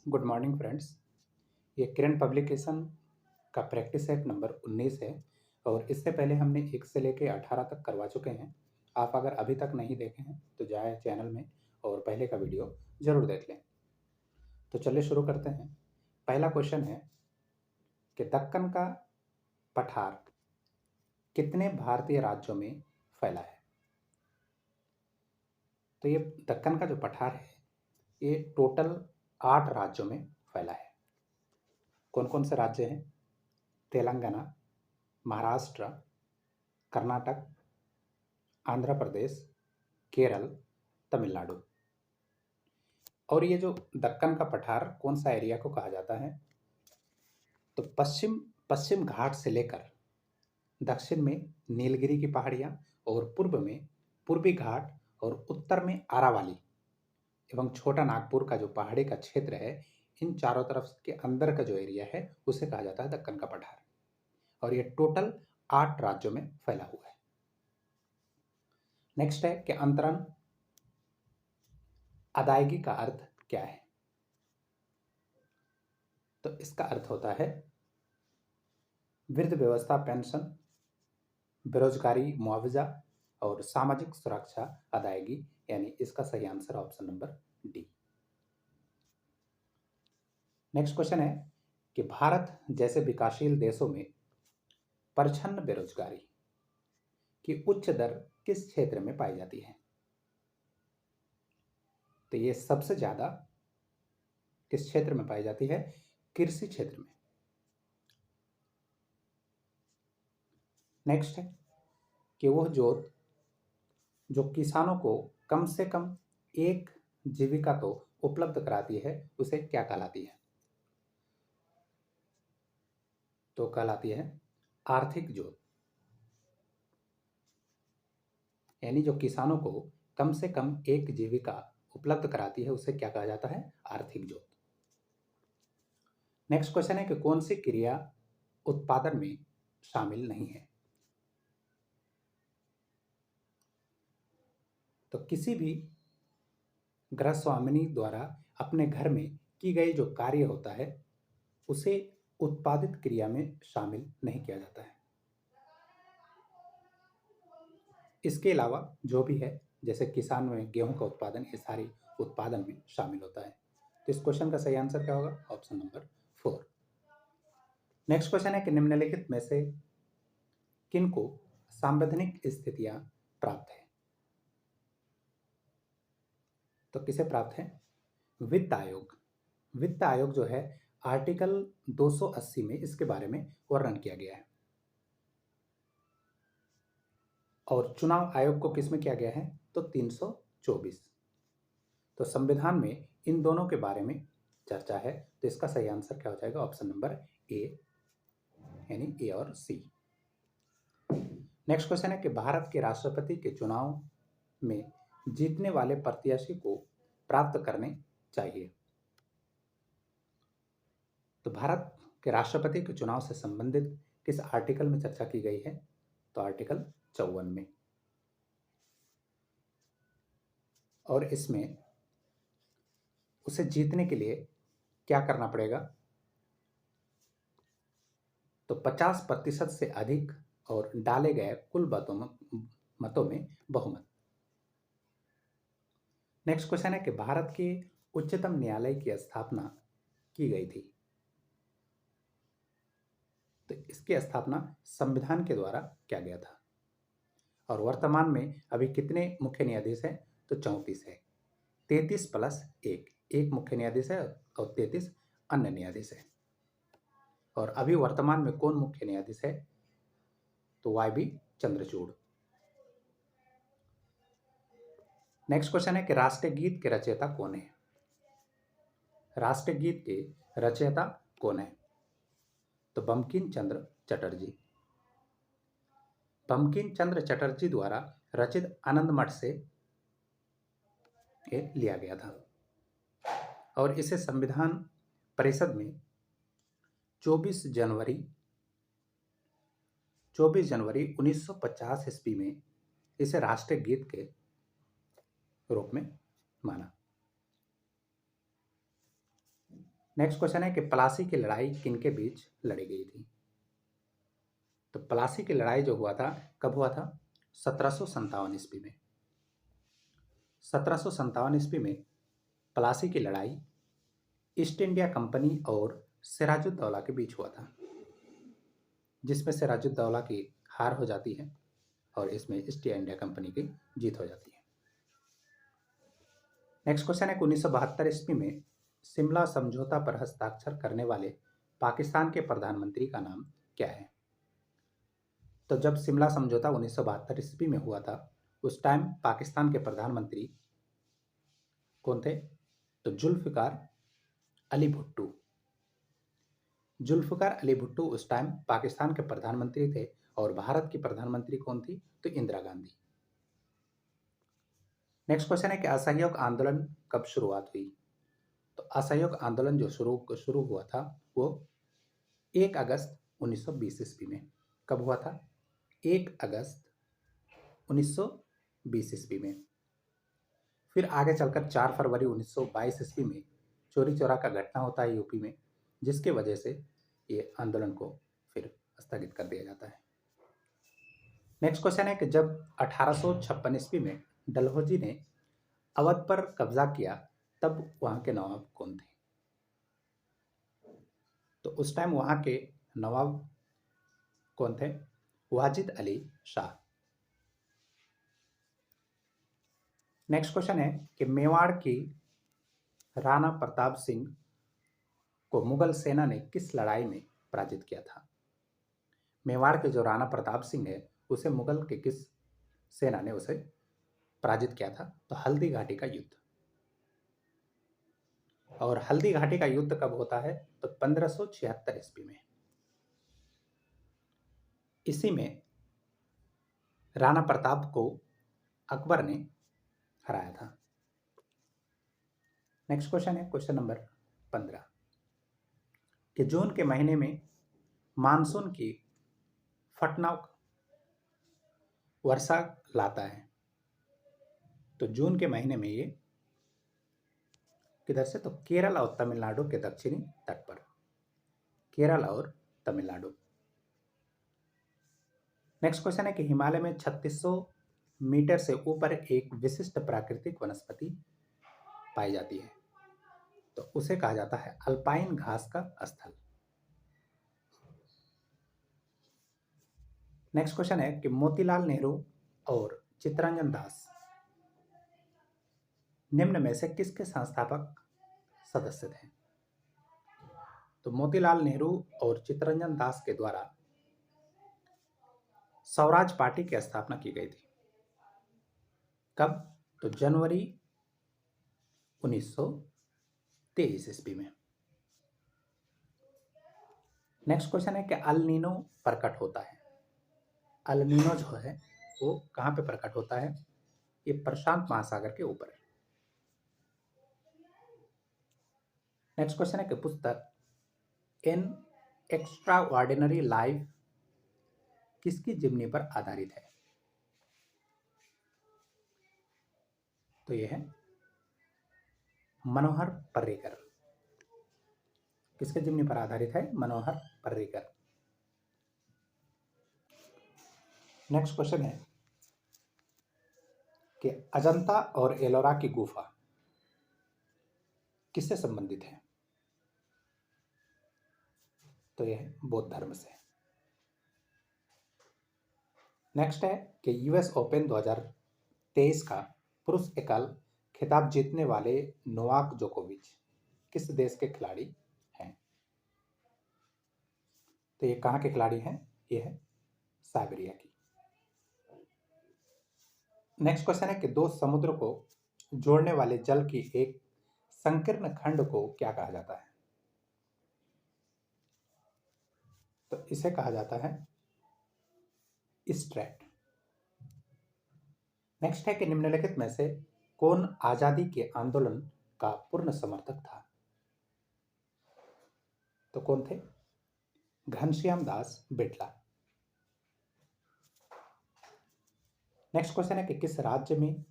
Good morning friends. ये किरण publication का practice set number 19 है और इससे पहले हमने 1 से लेके 18 तक करवा चुके हैं। आप अगर अभी तक नहीं देखे हैं तो जाए चैनल में और पहले का वीडियो ज़रूर देख लें। तो चलिए शुरू करते हैं। पहला क्वेश्चन है कि दक्कन का पठार कितने भारतीय राज्यों में फैला है। तो ये दक्कन का जो पठार है ये टोटल 8 राज्यों में फैला है। कौन कौन से राज्य हैं? तेलंगाना, महाराष्ट्र, कर्नाटक, आंध्र प्रदेश, केरल, तमिलनाडु। और ये जो दक्कन का पठार कौन सा एरिया को कहा जाता है? तो पश्चिम घाट से लेकर दक्षिण में नीलगिरी की पहाड़ियाँ और पूर्व में पूर्वी घाट और उत्तर में आरावली एवं छोटा नागपुर का जो पहाड़ी का क्षेत्र है, इन चारों तरफ के अंदर का जो एरिया है उसे कहा जाता है दक्कन का पठार। और ये टोटल 8 राज्यों में फैला हुआ है। नेक्स्ट है कि अंतरण अदायगी का अर्थ क्या है? तो इसका अर्थ होता है वृद्ध व्यवस्था पेंशन, बेरोजगारी मुआवजा और सामाजिक सुरक्षा अदायगी, यानी इसका सही answer option number D. Next question है कि भारत जैसे विकासशील देशों में प्रच्छन्न बेरोजगारी की उच्च दर किस क्षेत्र में पाई जाती है? तो ये सबसे ज्यादा किस क्षेत्र में पाई जाती है? कृषि क्षेत्र में। नेक्स्ट है कि वह जोत जो किसानों को कम से कम एक जीविका तो उपलब्ध कराती है उसे क्या कहलाती है? तो कहलाती है आर्थिक जोत। यानी जो किसानों को कम से कम एक जीविका उपलब्ध कराती है उसे क्या कहा जाता है? आर्थिक जोत। नेक्स्ट क्वेश्चन है कि कौन सी क्रिया उत्पादन में शामिल नहीं है? तो किसी भी गृहस्वामिनी द्वारा अपने घर में की गई जो कार्य होता है उसे उत्पादित क्रिया में शामिल नहीं किया जाता है। इसके अलावा जो भी है, जैसे किसान में गेहूं का उत्पादन, ये सारी उत्पादन में शामिल होता है। तो इस क्वेश्चन का सही आंसर क्या होगा? Option number 4। नेक्स्ट क्वेश्चन है कि निम्नलिखित में से किनको सांवैधानिक स्थितियां प्राप्त है? तो किसे प्राप्त है? वित्त आयोग। वित्त आयोग जो है आर्टिकल 280 में इसके बारे में वर्णन किया गया है। और चुनाव आयोग को किसमें किया गया है? तो 324। तो संविधान में इन दोनों के बारे में चर्चा है। तो इसका सही आंसर क्या हो जाएगा? ऑप्शन नंबर ए, यानी ए और सी। नेक्स्ट क्वेश्चन है कि भारत के राष्ट्रपति के चुनाव में जीतने वाले प्रत्याशी को प्राप्त करने चाहिए। तो भारत के राष्ट्रपति के चुनाव से संबंधित किस आर्टिकल में चर्चा की गई है? तो आर्टिकल 54 में। और इसमें उसे जीतने के लिए क्या करना पड़ेगा? तो 50% से अधिक और डाले गए कुल मतों में बहुमत। नेक्स्ट क्वेश्चन है कि भारत के उच्चतम न्यायालय की स्थापना की गई थी। तो इसकी स्थापना संविधान के द्वारा किया गया था। और वर्तमान में अभी कितने मुख्य न्यायाधीश हैं? तो 34 है। 33 प्लस 1, एक मुख्य न्यायाधीश है और 33 अन्य न्यायाधीश है। और अभी वर्तमान में कौन मुख्य न्यायाधीश है? तो वाई.बी. चंद्रचूड़। नेक्स्ट क्वेश्चन है कि राष्ट्रीय गीत के रचयिता कौन है? राष्ट्रीय गीत के रचयिता कौन है? तो बंकिम चंद्र चटर्जी। बंकिम चंद्र चटर्जी द्वारा रचित आनंद मठ से ये लिया गया था। और इसे संविधान परिषद में 24 जनवरी 1950 ईस्वी में इसे राष्ट्रीय गीत के रूप में माना। नेक्स्ट क्वेश्चन है कि प्लासी की लड़ाई किनके बीच लड़ी गई थी। तो प्लासी की लड़ाई जो हुआ था, कब हुआ था? 1757 ईस्वी में। 1757 ईस्वी में प्लासी की लड़ाई ईस्ट इंडिया कंपनी और सिराजुद्दौला के बीच हुआ था, जिसमें सिराजुद्दौला की हार हो जाती है और इसमें ईस्ट इंडिया कंपनी की जीत हो जाती है। नेक्स्ट क्वेश्चन है 1972 ईस्वी में शिमला समझौता पर हस्ताक्षर करने वाले पाकिस्तान के प्रधानमंत्री का नाम क्या है? तो जब शिमला समझौता 1972 ईस्वी में हुआ था, उस टाइम पाकिस्तान के प्रधानमंत्री कौन थे? तो जुल्फ़िकार अली भुट्टो। जुल्फ़िकार अली भुट्टो उस टाइम पाकिस्तान के प्रधानमंत्री थे और भारत की प्रधानमंत्री कौन थी? तो इंदिरा गांधी। नेक्स्ट क्वेश्चन है कि असहयोग आंदोलन कब शुरुआत हुई? तो असहयोग आंदोलन जो शुरू हुआ था वो 1 अगस्त 1920 ईस्वी में। कब हुआ था? 1 अगस्त 1920 ईस्वी में। फिर आगे चलकर 4 फरवरी 1922 ईस्वी में चोरी चौरा का घटना होता है यूपी में, जिसके वजह से ये आंदोलन को फिर स्थगित कर दिया जाता है। नेक्स्ट क्वेश्चन है कि जब 1856 ईस्वी में डलहौजी ने अवध पर कब्जा किया, तब वहां के नवाब कौन थे? तो उस टाइम वहां के नवाब कौन थे? वाजिद अली शाह। नेक्स्ट क्वेश्चन है कि मेवाड़ की राणा प्रताप सिंह को मुगल सेना ने किस लड़ाई में पराजित किया था? मेवाड़ के जो राणा प्रताप सिंह है उसे मुगल के किस सेना ने उसे पराजित किया था? तो हल्दी घाटी का युद्ध। और हल्दी घाटी का युद्ध कब होता है? तो 1576 ईस्वी में। इसी में राणा प्रताप को अकबर ने हराया था। नेक्स्ट क्वेश्चन है क्वेश्चन नंबर 15 कि जून के महीने में मानसून की फटना वर्षा लाता है। तो जून के महीने में ये किधर से? तो केरल और तमिलनाडु के दक्षिणी तट पर। केरल और तमिलनाडु। नेक्स्ट क्वेश्चन है कि हिमालय में 3600 मीटर से ऊपर एक विशिष्ट प्राकृतिक वनस्पति पाई जाती है, तो उसे कहा जाता है अल्पाइन घास का स्थल। नेक्स्ट क्वेश्चन है कि मोतीलाल नेहरू और चित्तरंजन दास निम्न में से किसके संस्थापक सदस्य थे? तो मोतीलाल नेहरू और चित्तरंजन दास के द्वारा स्वराज पार्टी की स्थापना की गई थी। कब? तो जनवरी 1923 ईस्वी में। नेक्स्ट क्वेश्चन है कि अल नीनो प्रकट होता है। अल नीनो जो है वो कहां पे प्रकट होता है? ये प्रशांत महासागर के ऊपर है। नेक्स्ट क्वेश्चन है कि पुस्तक एन एक्स्ट्रा ऑर्डिनरी लाइफ किसकी जीवनी पर आधारित है? तो यह है मनोहर पर्रिकर। किसके जीवनी पर आधारित है? मनोहर पर्रिकर। नेक्स्ट क्वेश्चन है कि अजंता और एलोरा की गुफा किससे संबंधित है? तो यह है बौद्ध धर्म से। नेक्स्ट है कि यूएस ओपन 2023 का पुरुष एकल खिताब जीतने वाले नोवाक जोकोविच किस देश के खिलाड़ी हैं? तो ये कहां के खिलाड़ी हैं? ये है साइबेरिया की। नेक्स्ट क्वेश्चन है कि दो समुद्र को जोड़ने वाले जल की एक संकीर्ण खंड को क्या कहा जाता है? तो इसे कहा जाता है स्ट्रेट। नेक्स्ट है कि निम्नलिखित में से कौन आजादी के आंदोलन का पूर्ण समर्थक था? तो कौन थे? घनश्याम दास बिड़ला। नेक्स्ट क्वेश्चन है कि किस राज्य में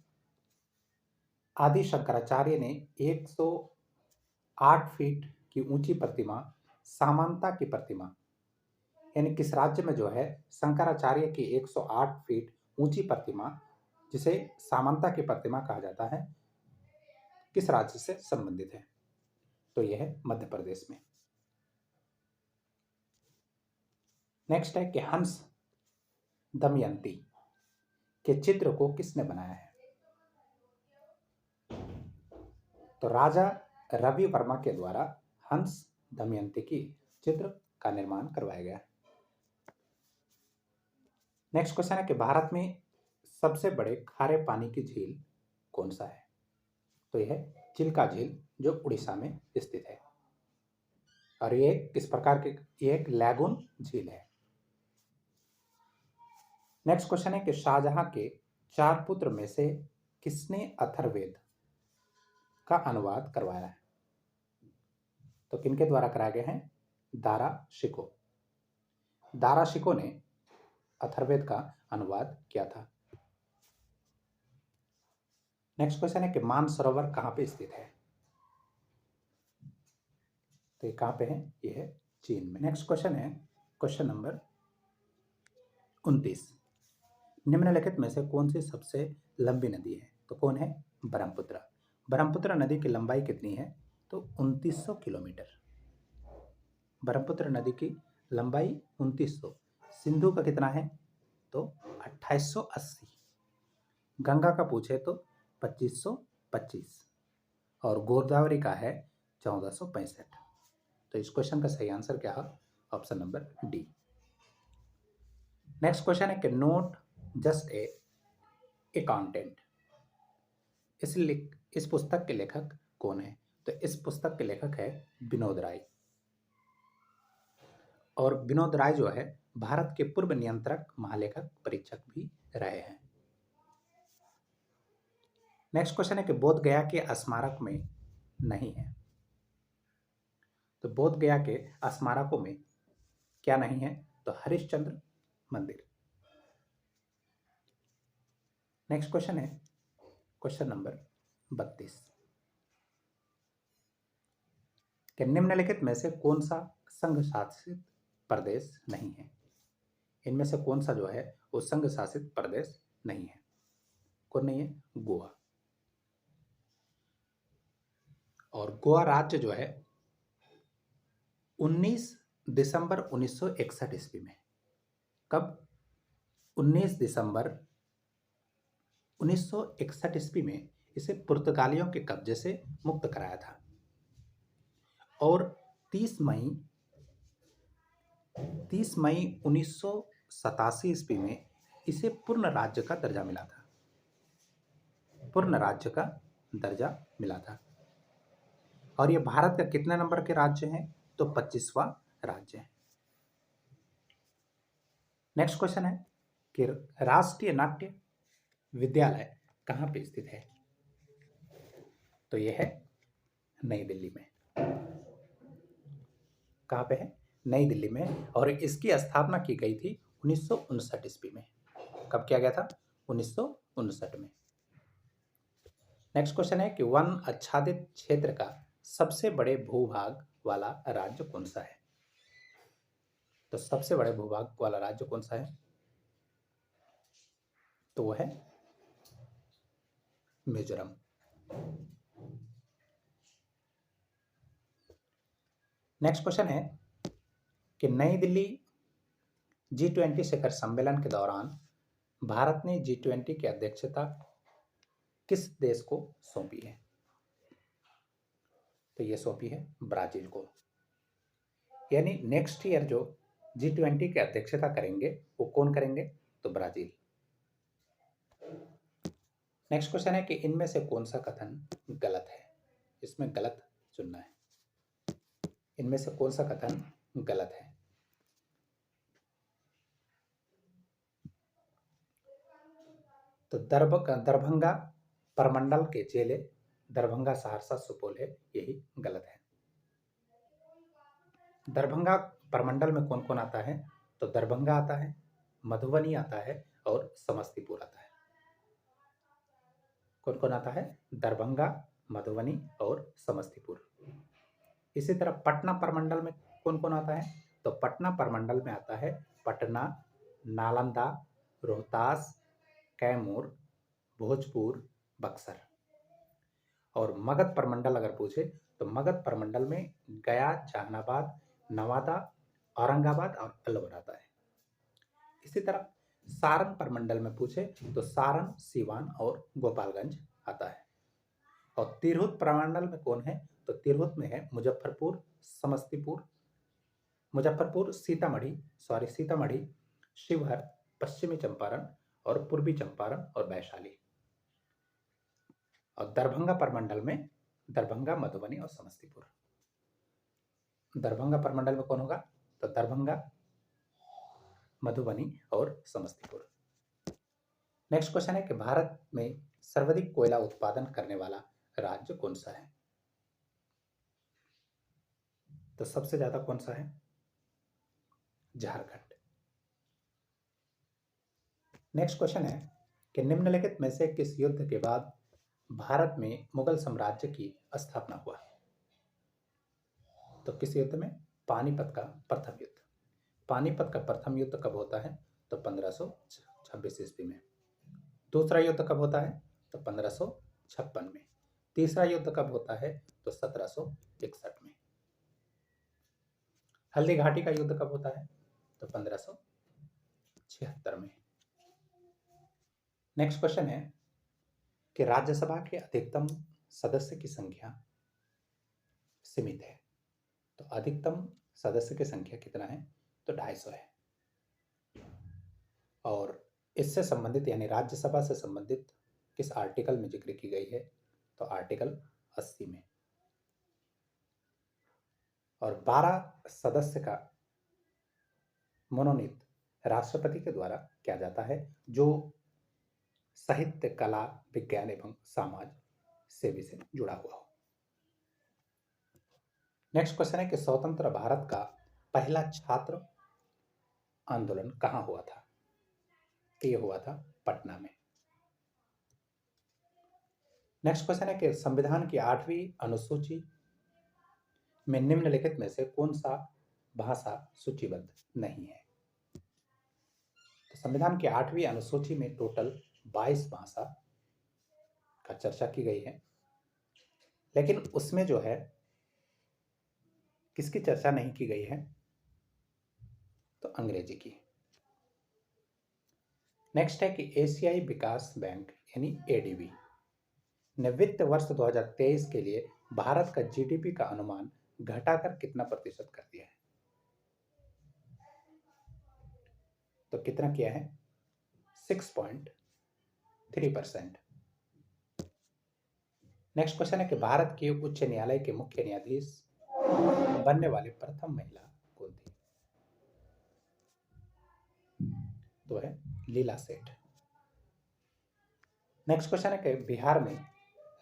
आदि शंकराचार्य ने 108 फीट की ऊंची प्रतिमा सामंता की प्रतिमा, यानी किस राज्य में जो है शंकराचार्य की 108 फीट ऊंची प्रतिमा, जिसे सामंता की प्रतिमा कहा जाता है, किस राज्य से संबंधित है? तो यह है मध्य प्रदेश में। नेक्स्ट है कि हंस दमयंती के चित्र को किसने बनाया है? तो राजा रवि वर्मा के द्वारा हंस दमयंती की चित्र का निर्माण करवाया गया। नेक्स्ट क्वेश्चन है कि भारत में सबसे बड़े खारे पानी की झील कौन सा है? तो यह है चिल्का झील, जो उड़ीसा में स्थित है। और ये किस प्रकार की, ये एक लैगून झील है। नेक्स्ट क्वेश्चन है कि शाहजहां के 4 पुत्र में से किसने अथर्ववेद का अनुवाद करवाया है? तो किनके द्वारा कराए गए हैं? दारा शिको। दारा शिको ने अथर्ववेद का अनुवाद किया था। नेक्स्ट क्वेश्चन है कि मानसरोवर कहां पे स्थित है? तो ये कहां पे है? ये है चीन में। नेक्स्ट क्वेश्चन है क्वेश्चन नंबर 29। निम्नलिखित में से कौन सी सबसे लंबी नदी है? तो कौन है? ब्रह्मपुत्र। ब्रह्मपुत्र नदी की लंबाई कितनी है? तो 2900 किलोमीटर। ब्रह्मपुत्र नदी की लंबाई 2900। सिंधु का कितना है? तो 2880। गंगा का पूछे तो 2525 और गोदावरी का है 1465। तो इस क्वेश्चन का सही आंसर क्या है? Option number D. Next question है कि नोट जस्ट ए अकाउंटेंट, इस पुस्तक के लेखक कौन है? तो इस पुस्तक के लेखक है विनोद राय। और विनोद राय जो है भारत के पूर्व नियंत्रक महालेखक परीक्षक भी रहे हैं। नेक्स्ट क्वेश्चन है कि बोध गया के स्मारक में नहीं है। तो बोध गया के स्मारकों में क्या नहीं है? तो हरिश्चंद्र मंदिर। नेक्स्ट क्वेश्चन है क्वेश्चन नंबर 32 कि निम्नलिखित में से कौन सा संघ शासित प्रदेश नहीं है? इनमें से कौन सा जो है वो संघ शासित प्रदेश नहीं है? कौन नहीं है? गोवा। और गोवा राज्य जो है 19 दिसंबर 1961 ईस्वी में, कब? 19 दिसंबर 1961 ईस्वी में इसे पुर्तगालियों के कब्जे से मुक्त कराया था। और 30 मई 1987 ईस्वी में इसे पूर्ण राज्य का दर्जा मिला था। पूर्ण राज्य का दर्जा मिला था। और ये भारत का कितने नंबर के राज्य हैं? तो 25वां राज्य है। नेक्स्ट क्वेश्चन है कि राष्ट्रीय नाट्य विद्यालय कहाँ पे स्थित है? तो यह है नई दिल्ली में। कहाँ पे है? नई दिल्ली में। और इसकी स्थापना की गई थी 1959 ईस्वी में। कब किया गया था? 1959 में। नेक्स्ट क्वेश्चन है कि वन आच्छादित क्षेत्र का सबसे बड़े भूभाग वाला राज्य कौन सा है? तो सबसे बड़े भूभाग वाला राज्य कौन सा है? तो वो है मिजोरम। नेक्स्ट क्वेश्चन है कि नई दिल्ली G20 शिखर सम्मेलन के दौरान भारत ने G20 की अध्यक्षता किस देश को सौंपी है? तो ये सौंपी है ब्राजील को। यानी नेक्स्ट ईयर जो G20 की अध्यक्षता करेंगे वो कौन करेंगे? तो ब्राजील। नेक्स्ट क्वेश्चन है कि इनमें से कौन सा कथन गलत है? इसमें गलत चुनना है। इनमें से कौन सा कथन गलत है? तो दरभंगा प्रमंडल के जिले दरभंगा, सहरसा, सुपौल है, यही गलत है। दरभंगा प्रमंडल में कौन कौन आता है? तो दरभंगा आता है, मधुबनी आता है और समस्तीपुर आता है। कौन कौन आता है? दरभंगा, मधुबनी और समस्तीपुर। इसी तरह पटना प्रमंडल में कौन कौन आता है? तो पटना प्रमंडल में आता है पटना, नालंदा, रोहतास, कैमूर, भोजपुर, बक्सर। और मगध प्रमंडल अगर पूछे तो मगध प्रमंडल में गया, जहानाबाद, नवादा, औरंगाबाद और अलवर आता है। इसी तरह सारण प्रमंडल में पूछे तो सारण, सीवान और गोपालगंज आता है। और तिरहुत प्रमंडल में कौन है? तो तिरहुत में है मुजफ्फरपुर, समस्तीपुर, सीतामढ़ी, शिवहर, पश्चिमी चंपारण और पूर्वी चंपारण और वैशाली। और दरभंगा प्रमंडल में दरभंगा, मधुबनी और समस्तीपुर। दरभंगा प्रमंडल में कौन होगा? तो दरभंगा, मधुबनी और समस्तीपुर। नेक्स्ट क्वेश्चन है कि भारत में सर्वाधिक कोयला उत्पादन करने वाला राज्य कौन सा है? तो सबसे ज्यादा कौन सा है? झारखंड। नेक्स्ट क्वेश्चन है कि निम्नलिखित में से किस युद्ध के बाद भारत में मुगल साम्राज्य की स्थापना हुआ? तो किस युद्ध में? पानीपत का प्रथम युद्ध। पानीपत का प्रथम युद्ध कब होता है? तो 1526 ईस्वी में। दूसरा युद्ध कब होता है? तो 1556 में। तीसरा युद्ध कब होता है? तो 1761 में। हल्दी घाटी का युद्ध कब होता है? तो 1576 में। नेक्स्ट क्वेश्चन है कि राज्यसभा के अधिकतम सदस्य की संख्या सीमित है, तो अधिकतम सदस्य की संख्या कितना है? तो 250 है। और इससे संबंधित यानी राज्यसभा से संबंधित किस आर्टिकल में जिक्र की गई है? तो आर्टिकल 80 में। और 12 सदस्य का मनोनीत राष्ट्रपति के द्वारा किया जाता है, जो साहित्य, कला, विज्ञान एवं समाज सेवी से जुड़ा हुआ हो। नेक्स्ट क्वेश्चन है कि स्वतंत्र भारत का पहला छात्र आंदोलन कहां हुआ था? ये हुआ था पटना में। नेक्स्ट क्वेश्चन है कि संविधान की 8वीं अनुसूची में निम्नलिखित में से कौन सा भाषा सूचीबद्ध नहीं है? तो संविधान की 8वीं अनुसूची में टोटल 22 भाषा का चर्चा की गई है, लेकिन उसमें जो है किसकी चर्चा नहीं की गई है? तो अंग्रेजी की। नेक्स्ट है कि एशियाई विकास बैंक यानी एडीबी ने वित्त वर्ष 2023 के लिए भारत का जीडीपी का अनुमान घटाकर कितना प्रतिशत कर दिया है? तो कितना किया है? 6.3%। नेक्स्ट क्वेश्चन है कि भारत के उच्च न्यायालय के मुख्य न्यायाधीश बनने वाली प्रथम महिला कौन थी? तो है लीला सेठ। नेक्स्ट क्वेश्चन है कि बिहार में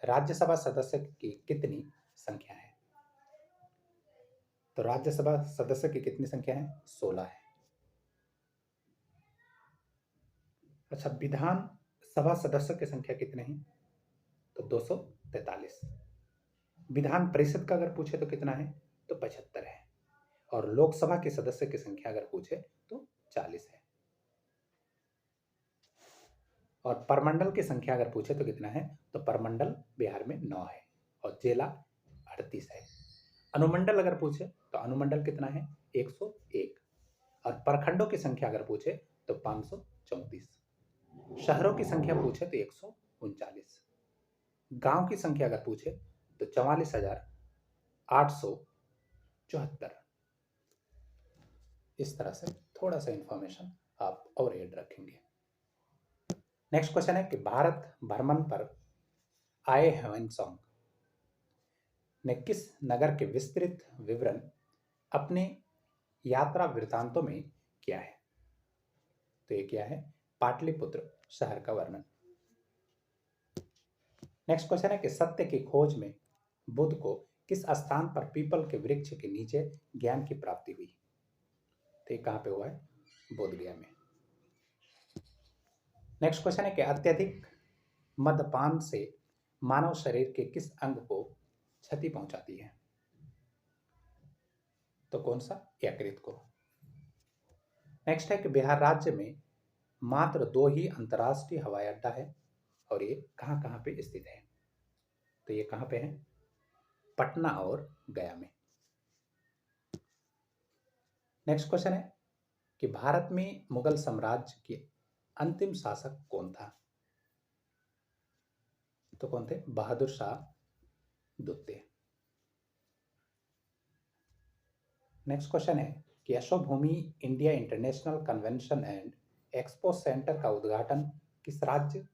राज्यसभा सदस्य की कितनी संख्या है? तो राज्यसभा सदस्य की कितनी संख्या है? 16 है। अच्छा, विधान सभा सदस्य की संख्या कितने हैं? तो 243। विधान परिषद का अगर पूछे तो कितना है? तो 75 है। और लोकसभा के सदस्य की संख्या अगर पूछे तो 40 है। और परमंडल की संख्या अगर पूछे तो कितना है? तो परमंडल बिहार में 9 है और जिला 38 है। अनुमंडल अगर पूछे तो अनुमंडल कितना है? 101। और प्रखंडों की संख्या अगर पूछे तो 534। शहरों की संख्या पूछे तो 139। गांव की संख्या अगर पूछे तो 44,874। इस तरह से थोड़ा सा इंफॉर्मेशन आप और ऐड रखेंगे। नेक्स्ट क्वेश्चन है कि भारत भ्रमण पर आए ह्वेनसांग ने किस नगर के विस्तृत विवरण अपने यात्रा वृत्तांतों में किया है? तो ये क्या है? पाटलिपुत्र शहर का वर्णन। नेक्स्ट क्वेश्चन है कि सत्य की खोज में बुद्ध को किस स्थान पर पीपल के वृक्ष के नीचे ज्ञान की प्राप्ति हुई? तो ये कहां पे हुआ है? बोध गया में। नेक्स्ट क्वेश्चन है कि अत्यधिक मद्यपान से मानव शरीर के किस अंग को क्षति पहुंचाती है? तो कौन सा? यकृत को। नेक्स्ट है कि बिहार राज्य में मात्र 2 ही अंतर्राष्ट्रीय हवाई अड्डा है और ये कहाँ कहाँ पे स्थित है? तो ये कहाँ पे है? पटना और गया में। नेक्स्ट क्वेश्चन है कि भारत में मुगल साम्राज्य के अंतिम शासक कौन था? तो कौन थे? बहादुर शाह द्वितीय। नेक्स्ट क्वेश्चन है कि Yashobhoomi India international convention and expo centre का उद्घाटन किस राज्य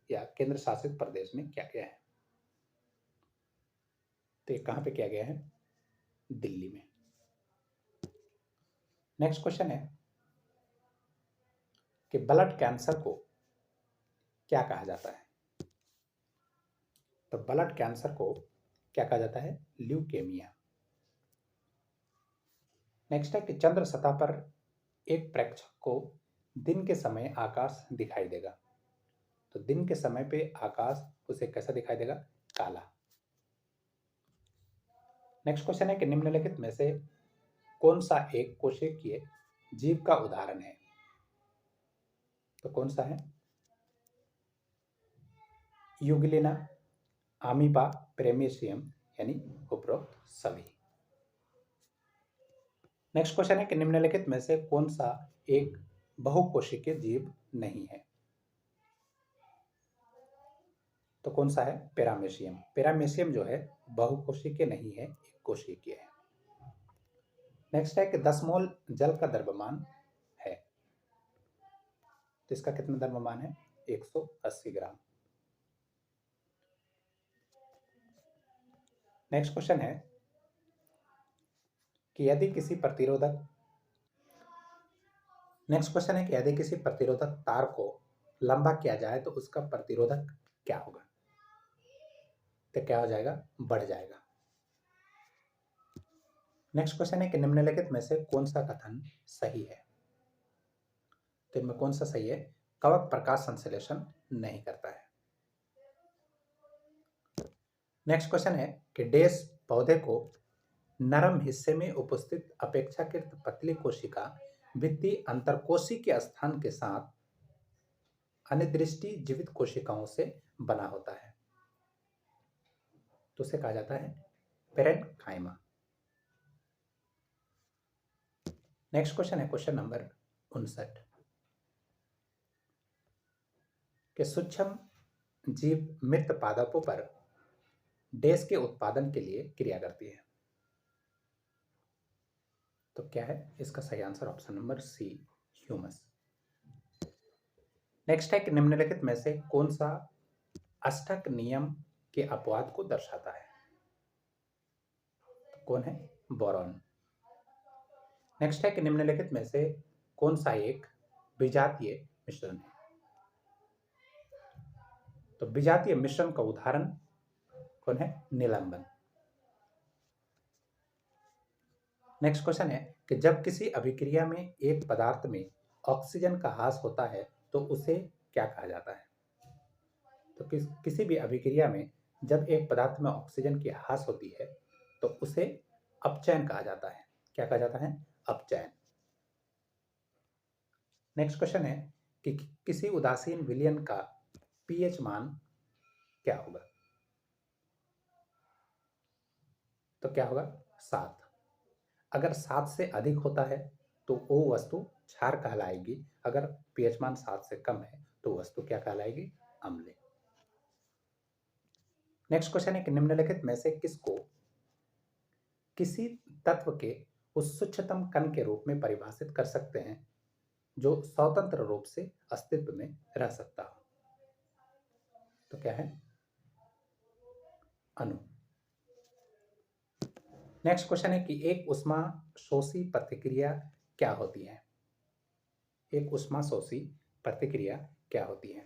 या केंद्र शासित प्रदेश में किया गया है? तो ये कहाँ पे किया गया है? दिल्ली में। नेक्स्ट क्वेश्चन है कि ब्लड कैंसर को क्या कहा जाता है? तो ब्लड कैंसर को क्या कहा जाता है? ल्यूकेमिया। नेक्स्ट है कि चंद्र सतह पर एक प्रेक्षक को दिन के समय आकाश दिखाई देगा, तो दिन के समय पे आकाश उसे कैसा दिखाई देगा? काला। नेक्स्ट क्वेश्चन है कि निम्नलिखित में से कौन सा एक कोशिकीय जीव का उदाहरण है? तो कौन सा है? यूग्लिना, अमीबा, प्रेमेशियम यानी उपरोक्त सभी। नेक्स्ट क्वेश्चन है कि निम्नलिखित में से कौन सा एक बहुकोशिकीय जीव नहीं है? तो कौन सा है? पैरामेशियम। पैरामेशियम जो है बहुकोशिकीय नहीं है, एक कोशिकीय है। नेक्स्ट है कि 10 मोल जल का द्रव्यमान है, तो इसका कितना द्रव्यमान है? 180 ग्राम। नेक्स्ट क्वेश्चन है कि यदि किसी प्रतिरोधक तार को लंबा किया जाए तो उसका प्रतिरोधक क्या होगा? तो क्या हो जाएगा? बढ़ जाएगा। नेक्स्ट क्वेश्चन है कि निम्नलिखित में से कौन सा कथन सही है? तो इनमें कौन सा सही है? कवक प्रकाश संश्लेषण नहीं करता है। नेक्स्ट क्वेश्चन है कि डैश पौधे को नरम हिस्से में उपस्थित अपेक्षाकृत पतली कोशिका भित्ति अंतरकोशी के स्थान के साथ अनिर्दिष्ट जीवित कोशिकाओं से बना होता है, तो उसे कहा जाता है पेरेन्काइमा। नेक्स्ट क्वेश्चन है क्वेश्चन नंबर 59 कि सूक्ष्म जीव मृत पादपों पर डैश के उत्पादन के लिए क्रिया करती है, तो क्या है इसका सही answer? Option number C, humus. Next है कि निम्नलिखित में से कौन सा अष्टक नियम के अपवाद को दर्शाता है? तो कौन है? बोरॉन। नेक्स्ट है कि निम्नलिखित में से कौन सा एक विजातीय मिश्रण है? तो विजातीय मिश्रण का उदाहरण कौन है? निलंबन। नेक्स्ट क्वेश्चन है कि जब किसी अभिक्रिया में एक पदार्थ में ऑक्सीजन का ह्रास होता है तो उसे क्या कहा जाता है? तो किसी भी अभिक्रिया में जब एक पदार्थ में ऑक्सीजन की ह्रास होती है तो उसे अपचयन कहा जाता है। क्या कहा जाता है? अपचयन। नेक्स्ट क्वेश्चन है कि किसी उदासीन विलयन का पीएच मान क्या होगा? तो क्या होगा? 7। अगर 7 से अधिक होता है तो वो वस्तु क्षार कहलाएगी, अगर पीएच मान 7 से कम है तो वस्तु क्या कहलाएगी? अम्ल। नेक्स्ट क्वेश्चन है कि निम्नलिखित में से किसको किसी तत्व के उस सूक्ष्मतम कण के रूप में परिभाषित कर सकते हैं जो स्वतंत्र रूप से अस्तित्व में रह सकता हो? तो क्या है? अणु। नेक्स्ट क्वेश्चन है कि एक ऊष्मा शोषी प्रतिक्रिया क्या होती है? एक ऊष्मा शोषी प्रतिक्रिया क्या होती है?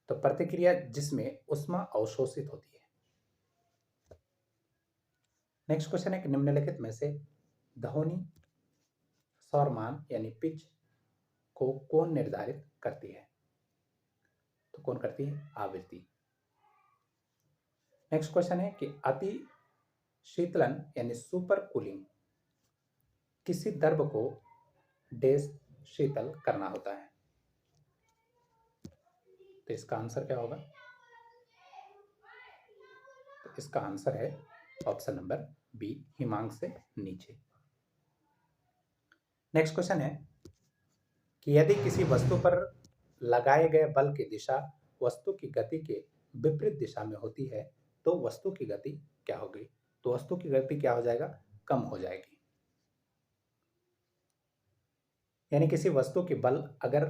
तो प्रतिक्रिया जिसमें ऊष्मा अवशोषित होती है। नेक्स्ट क्वेश्चन है कि निम्नलिखित में से ध्वनि स्वरमान यानी पिच को कौन निर्धारित करती है? तो कौन करती है? आवृत्ति। नेक्स्ट क्वेश्चन है कि अति शीतलन यानी सुपर कूलिंग किसी द्रव को डैश शीतल करना होता है? तो इसका आंसर क्या होगा? तो इसका आंसर है ऑप्शन नंबर बी, हिमांक से नीचे। नेक्स्ट क्वेश्चन है कि यदि किसी वस्तु पर लगाए गए बल की दिशा वस्तु की गति के विपरीत दिशा में होती है तो वस्तु की गति क्या होगी? तो वस्तु की गति क्या हो जाएगा? कम हो जाएगी। यानी किसी वस्तु की बल अगर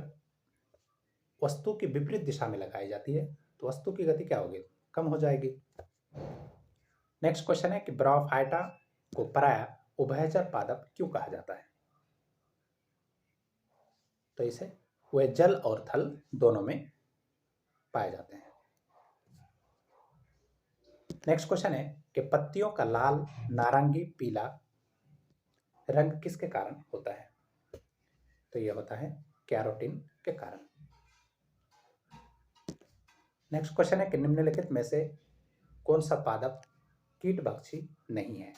वस्तु की विपरीत दिशा में लगाई जाती है तो वस्तु की गति क्या होगी? कम हो जाएगी। नेक्स्ट क्वेश्चन है कि ब्रायोफाइटा को प्रायः उभयचर पादप क्यों कहा जाता है? तो इसे वे जल और थल दोनों में पाए जाते हैं। नेक्स्ट क्वेश्चन है कि पत्तियों का लाल, नारंगी, पीला रंग किसके कारण होता है? तो यह होता है कैरोटीन के कारण। नेक्स्ट क्वेश्चन है कि निम्नलिखित में से कौन सा पादप कीटभक्षी नहीं है?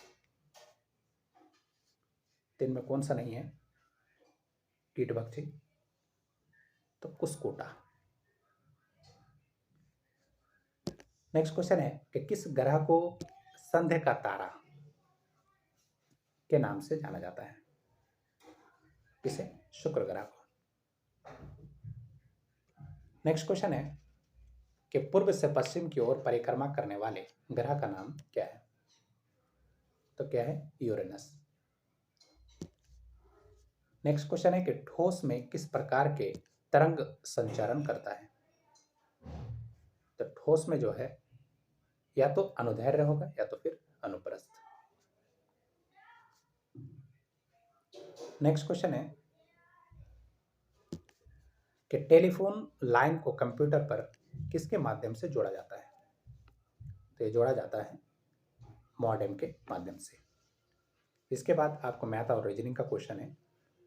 तो इनमें कौन सा नहीं है कीटभक्षी? तो कुस्कुटा। नेक्स्ट क्वेश्चन है कि किस ग्रह को संध्या का तारा के नाम से जाना जाता है? किसे? शुक्र ग्रह को। नेक्स्ट क्वेश्चन है कि पूर्व से पश्चिम की ओर परिक्रमा करने वाले ग्रह का नाम क्या है? तो क्या है? यूरेनस। नेक्स्ट क्वेश्चन है कि ठोस में किस प्रकार के तरंग संचारण करता है? तो ठोस में जो है या तो अनुदैर्ध्य होगा या तो फिर अनुप्रस्थ। नेक्स्ट क्वेश्चन है कि टेलीफोन लाइन को कंप्यूटर पर किसके माध्यम से जोड़ा जाता है? तो ये जोड़ा जाता है मॉडेम के माध्यम से। इसके बाद आपको मैथ और रीजनिंग का क्वेश्चन है।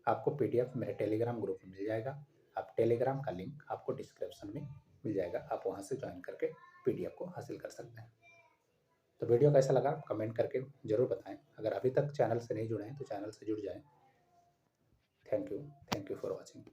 आपको पीडीएफ मेरे टेलीग्राम ग्रुप में मिल जाएगा। आप टेलीग्राम का लिंक आपको डिस्क्रिप्शन में मिल जाएगा, आप वहां से ज्वाइन करके पीडीएफ को हासिल कर सकते हैं। तो वीडियो कैसा लगा कमेंट करके जरूर बताएं। अगर अभी तक चैनल से नहीं जुड़े हैं तो चैनल से जुड़ जाएं। Thank you for watching.